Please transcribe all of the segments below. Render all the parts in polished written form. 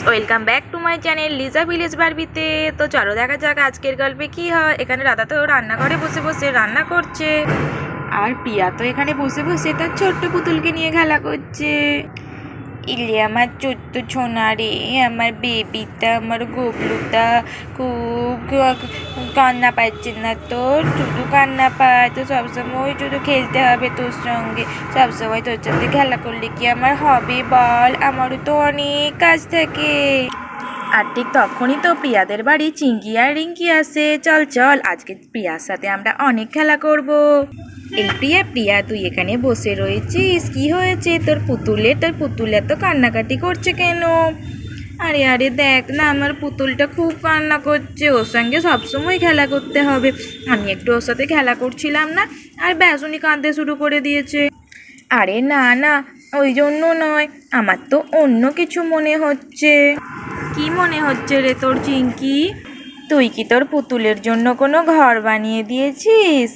Welcome back to my channel Liza village বারবিতে। তো চলো দেখা যাক আজকের গল্পে কি হয়। এখানে রাধা তো রান্নাঘরে বসে বসে রান্না করছে, আর প্রিয়া তো এখানে বসে বসে তার ছোট্ট পুতুলকে নিয়ে খেলা করছে। ইলে আমার ছোট্ট ছোনা রে, আমার বেবিটা, আমার গোবলুটা খুব কান্না পাচ্ছে না, তোর শুধু কান্না পায় তো সবসময় শুধু খেলতে হবে তোর সঙ্গে, সবসময় তোর সাথে খেলা করলে কি আমার হবে বল, আমারও তো অনেক কাজ থাকে। আর ঠিক তখনই তো প্রিয়াদের বাড়ি চিঙ্কি আর রিঙ্কি আসে। চল চল আজকে প্রিয়ার সাথে আমরা অনেক খেলা করব। এই প্রিয়া প্রিয়া তুই এখানে বসে রয়েছিস, কি হয়েছে তোর পুতুল এত কান্নাকাটি করছে কেন? আরে আরে দেখ না, আমার পুতুলটা খুব কান্না করছে, ওর সঙ্গে সবসময় খেলা করতে হবে। আমি একটু ওর সাথে খেলা করছিলাম না, আর ব্যাসুনি কাঁদতে শুরু করে দিয়েছে। আরে না না, ওই জন্য নয়, আমার তো অন্য কিছু মনে হচ্ছে। কি মনে হচ্ছে রে তোর চিঙ্কি? তুই কি তোর পুতুলের জন্য কোনো ঘর বানিয়ে দিয়েছিস?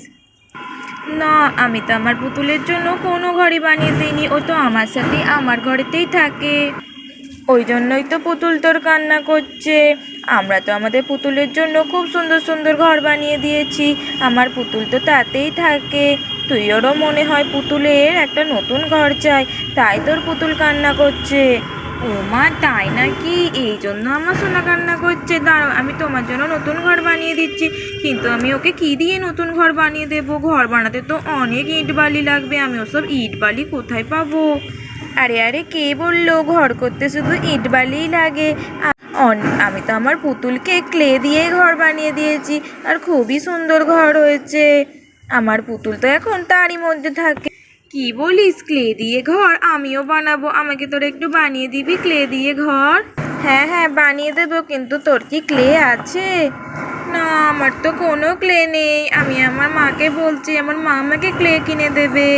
না, আমি তো আমার পুতুলের জন্য কোনো ঘরই বানিয়ে দিইনি, ও তো আমার সাথেই আমার ঘরেতেই থাকে। ওই জন্যই তো পুতুল তোর কান্না করছে। আমরা তো আমাদের পুতুলের জন্য খুব সুন্দর সুন্দর ঘর বানিয়ে দিয়েছি, আমার পুতুল তো তাতেই থাকে। তুইওরও মনে হয় পুতুলের একটা নতুন ঘর চাই, তাই তোর পুতুল কান্না করছে। ও মা, তাই নাকি? এই জন্য আমার সোনা কান্না করছে। দাঁড়াও, আমি তোমার জন্য নতুন ঘর বানিয়ে দিচ্ছি। কিন্তু আমি ওকে কি দিয়ে নতুন ঘর বানিয়ে দেবো? ঘর বানাতে তো অনেক ইট বালি লাগবে, আমি ওসব ইট বালি কোথায় পাবো? আরে আরে, কে বললো ঘর করতে শুধু ইট বালিই লাগে? আমি তো আমার পুতুলকে ক্লে দিয়ে ঘর বানিয়ে দিয়েছি, আর খুবই সুন্দর ঘর হয়েছে। আমার পুতুল তো এখন তারই মধ্যে থাকে। কি বলিস, ক্লে দিয়ে ঘর? আমিও বানাবো, আমাকে তোর একটু বানিয়ে দিবি ক্লে দিয়ে ঘর? হ্যাঁ হ্যাঁ, বানিয়ে দেবো, কিন্তু তোর কি ক্লে আছে? না, আমার তো কোনো ক্লে নেই। আমি আমার মাকে বলছি, আমার মা আমাকে ক্লে কিনে দেবে।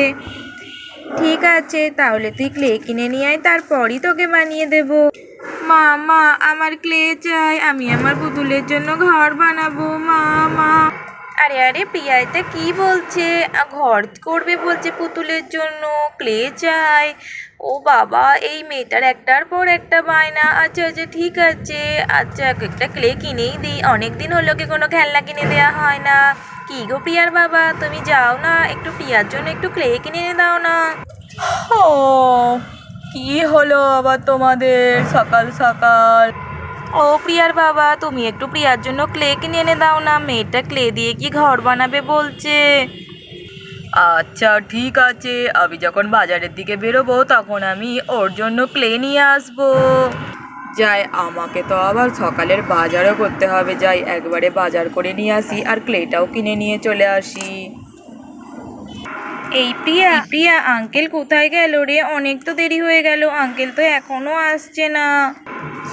ঠিক আছে, তাহলে তুই ক্লে কিনে নিয়ে আয়, তারপরই তোকে বানিয়ে দেব। মা মা, আমার ক্লে চাই, আমি আমার পুতুলের জন্য ঘর বানাবো। মা মা। আরে আরে, প্রিয়া এটা কি বলছে? ঘর করবে বলছে পুতুলের জন্য, ক্লে চাই? ও বাবা, এই মেয়েটার একটার পর একটা বায়না। আচ্ছা আচ্ছা, ঠিক আছে, আচ্ছা একটা ক্লে কিনেই দিই, অনেক দিন হলো কি কোনো খেলনা কিনে দেওয়া হয় না। কি গো প্রিয়ার বাবা, তুমি যাও না, একটু প্রিয়ার জন্য একটু ক্লে কিনে এনে দাও না। ও, কি হলো আবার তোমাদের সকাল সকাল? ও প্রিয়ার বাবা, তুমি একটু প্রিয়ার জন্য ক্লে কিনে এনে দাও না, মেয়েটা ক্লে দিয়ে কি ঘর বানাবে বলছে। আচ্ছা ঠিক আছে, আমি যখন বাজারের দিকে বেরোবো তখন আমি ওর জন্য ক্লে নিয়ে আসবো। যাই, আমাকে তো আবার সকালের বাজারও করতে হবে, যাই একবারে বাজার করে নিয়ে আসি আর ক্লেটাও কিনে নিয়ে চলে আসি। এই প্রিয়া প্রিয়া, আঙ্কেল কোথায় গেল রে? অনেক তো দেরি হয়ে গেল, আঙ্কেল তো এখনো আসছে না।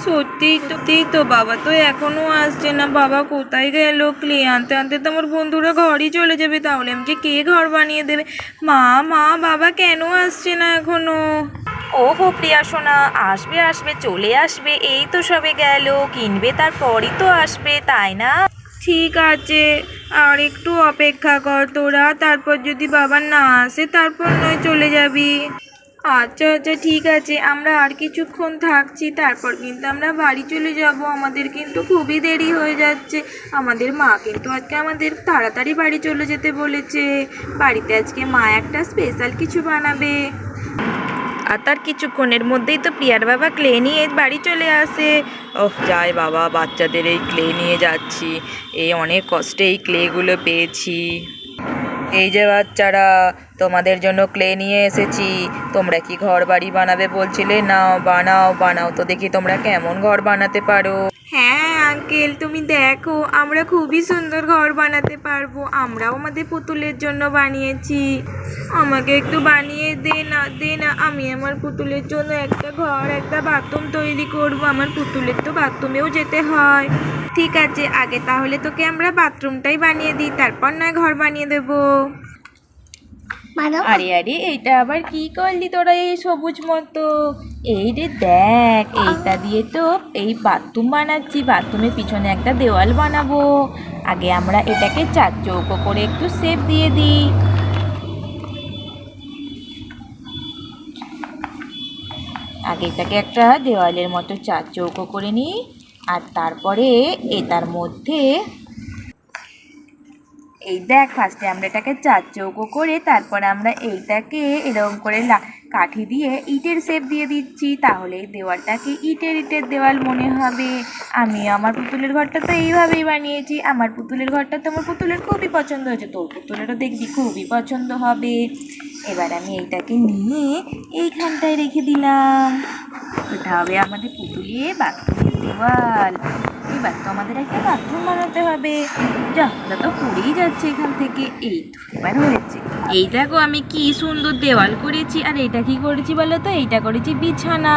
সত্যিই তো, বাবা তো এখনো আসছে না। বাবা কোথায় গেল? ক্লে আনতে আনতে তো আমার বন্ধুরা ঘরই চলে যাবে, তাহলে আমাকে কে ঘর বানিয়ে দেবে? মা মা, বাবা কেন আসছে না এখনো? ও হো প্রিয়া সোনা, আসবে আসবে, চলে আসবে, এই তো সবে গেল, কিনবে তারপরই তো আসবে, তাই না? ঠিক আছে, আর একটু অপেক্ষা কর তোরা, তারপর যদি বাবা না আসে তারপর নয় চলে যাবি। আচ্ছা আচ্ছা ঠিক আছে, আমরা আর কিছুক্ষণ থাকছি, তারপর কিন্তু আমরা বাড়ি চলে যাব। আমাদের কিন্তু খুবই দেরি হয়ে যাচ্ছে, আমাদের মা কিন্তু আজকে আমাদের তাড়াতাড়ি বাড়ি চলে যেতে বলেছে। বাড়িতে আজকে মা একটা স্পেশাল কিছু বানাবে। আর তার কিছুক্ষণের মধ্যেই তো প্রিয়ার বাবা ক্লে নিয়ে বাড়ি চলে আসে। ওহ, যাই বাবা, বাচ্চাদের এই ক্লে নিয়ে যাচ্ছি, এই অনেক কষ্টে এই ক্লেগুলো পেয়েছি। এই যে বাচ্চারা, তোমাদের জন্য ক্লে নিয়ে এসেছি, তোমরা কি ঘর বাড়ি বানাবে বলছিলে? নাও বানাও বানাও তো দেখি তোমরা কেমন ঘর বানাতে পারো। হ্যাঁ আঙ্কেল, তুমি দেখো, আমরা খুবই সুন্দর ঘর বানাতে পারবো, আমরাও আমাদের পুতুলের জন্য বানিয়েছি। আমাকে একটু বানিয়ে দে না দে না, আমি আমার পুতুলের জন্য একটা ঘর, একটা বাথরুম তৈরি করব। আমার পুতুলের তো বাথরুমেও যেতে হয়। ঠিক আছে, আগে তাহলে তোকে আমরা বাথরুমটাই বানিয়ে দিই, তারপর নয় ঘর বানিয়ে দেবো। আরে আরে, এইটা আবার কি করলি তোরা এই সবুজ মতো? এই রে দেখ, এইটা দিয়ে তো এই বাথরুম বানাচ্ছি, বাথরুমের পিছনে একটা দেওয়াল বানাবো। আগে আমরা এটাকে চার চৌকো করে একটু শেপ দিয়ে দিই। আগে এটাকে একটা দেওয়ালের মতো চার চৌকো করে নিই, আর তারপরে এটার মধ্যে এই দেখ ফার্স্টে আমরা এটাকে চার চৌকো করে তারপরে আমরা এইটাকে এরকম করে কাঠি দিয়ে ইটের শেপ দিয়ে দিচ্ছি, তাহলে এই দেওয়ালটাকে ইটের দেওয়াল মনে হবে। আমি আমার পুতুলের ঘরটা তো এইভাবেই বানিয়েছি। আমার পুতুলের ঘরটা তো আমার পুতুলের খুবই পছন্দ হয়েছে, তোর পুতুলেরও দেখবি খুবই পছন্দ হবে। এবার আমি এইটাকে নিয়ে এইখানটায় রেখে দিলাম। এটা হবে আমাদের পুতুলের বাথরুমের দেওয়াল। এবার তো আমাদের একটা বাথরুম বানাতে হবে। যা আমরা তো করেই যাচ্ছে এখান থেকে। এই তো এবার হয়েছে। এই দেখো আমি কি সুন্দর দেওয়াল করেছি। আর এটা কি করেছি বলো তো? এইটা করেছি বিছানা।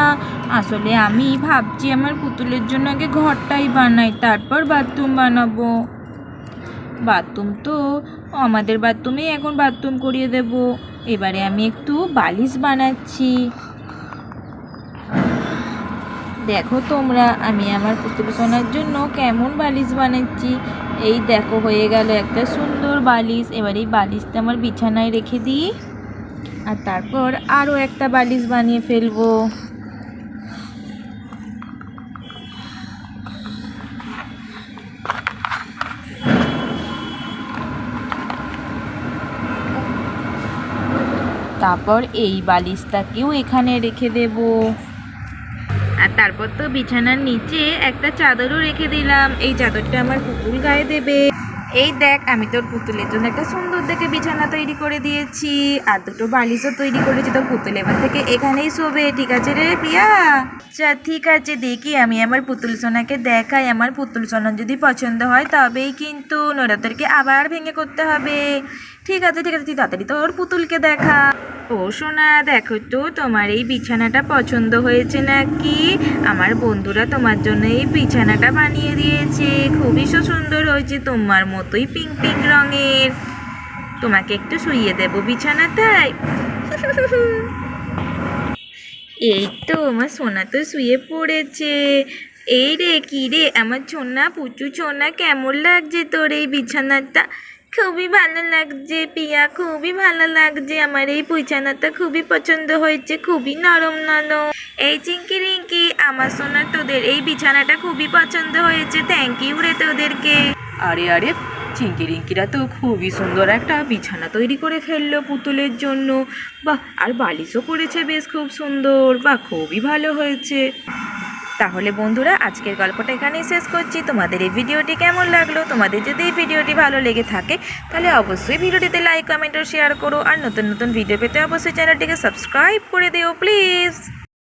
আসলে আমি ভাবছি আমার পুতুলের জন্য আগে ঘরটাই বানাই, তারপর বাথরুম বানাবো। বাথরুম তো আমাদের বাথরুমেই এখন বাথরুম করিয়ে দেব। এবারে আমি একটু বালিশ বানাচ্ছি। দেখো তোমরা আমি আমার পুতুল সোনার জন্য কেমন বালিশ বানাচ্ছি। এই দেখো হয়ে গেল একটা সুন্দর বালিশ। এবার এই বালিশটা আমার বিছানায় রেখে দিই, আর তারপর আরও একটা বালিশ বানিয়ে ফেলবো। তারপর এই বালিশটাকেও এখানে রেখে দেব। আর তারপর তো বিছানার নিচে একটা চাদরও রেখে দিলাম। এই চাদরটা আমার পুতুল গায়ে দেবে। এই দেখ আমি তোর পুতুলের জন্য একটা সুন্দর দেখে বিছানা তৈরি করে দিয়েছি, আর দুটো বালিশও তৈরি করেছি। তোর পুতুল এবার থেকে এখানেই শোবে, ঠিক আছে রে প্রিয়া? আচ্ছা ঠিক আছে, দেখি আমি আমার পুতুল সোনাকে দেখাই। আমার পুতুল সোনার যদি পছন্দ হয় তবেই কিন্তু, নড়াদেরকে আবার ভেঙে করতে হবে। ঠিক আছে তুই তাড়াতাড়ি তোর পুতুলকে দেখা। ও সোনা, দেখো তো তোমার এই বিছানাটা পছন্দ হয়েছে নাকি? আমার বন্ধুরা তোমার জন্য এই বিছানাটা বানিয়ে দিয়েছে, খুবই সুন্দর হয়েছে, তোমার মতোই পিঙ্ক পিঙ্ক রঙের। তোমাকে একটু শুইয়ে দেবো বিছানাটায়। এই তো আমার সোনা তো শুয়ে পড়েছে। এই রে কি রে আমার সোনা, পুচু সোনা, কেমন লাগছে তোর এই বিছানাটা? খুবই ভালো লাগছে পিয়া, খুবই ভালো লাগছে। আমার এই বিছানাটা খুবই পছন্দ হয়েছে, খুবই নরম নরম। এই চিঙ্কি রিঙ্কি আমার সোনা, তোদের এই বিছানাটা খুবই পছন্দ হয়েছে, থ্যাংক ইউ রে তোদেরকে। আরে চিঙ্কি রিঙ্কিরা তো খুবই সুন্দর একটা বিছানা তৈরি করে ফেললো পুতুলের জন্য। বাহ, আর বালিশও করেছে বেশ খুব সুন্দর। বাহ, খুবই ভালো হয়েছে। তাহলে বন্ধুরা আজকের গল্পটা এখানেই শেষ করছি। তোমাদের এই ভিডিওটি কেমন লাগলো? তোমাদের যদি এই ভিডিওটি ভালো লেগে থাকে তাহলে অবশ্যই ভিডিওটিতে লাইক কমেন্ট ও শেয়ার করো। আর নতুন নতুন ভিডিও পেতে অবশ্যই চ্যানেলটিকে সাবস্ক্রাইব করে দিও প্লিজ।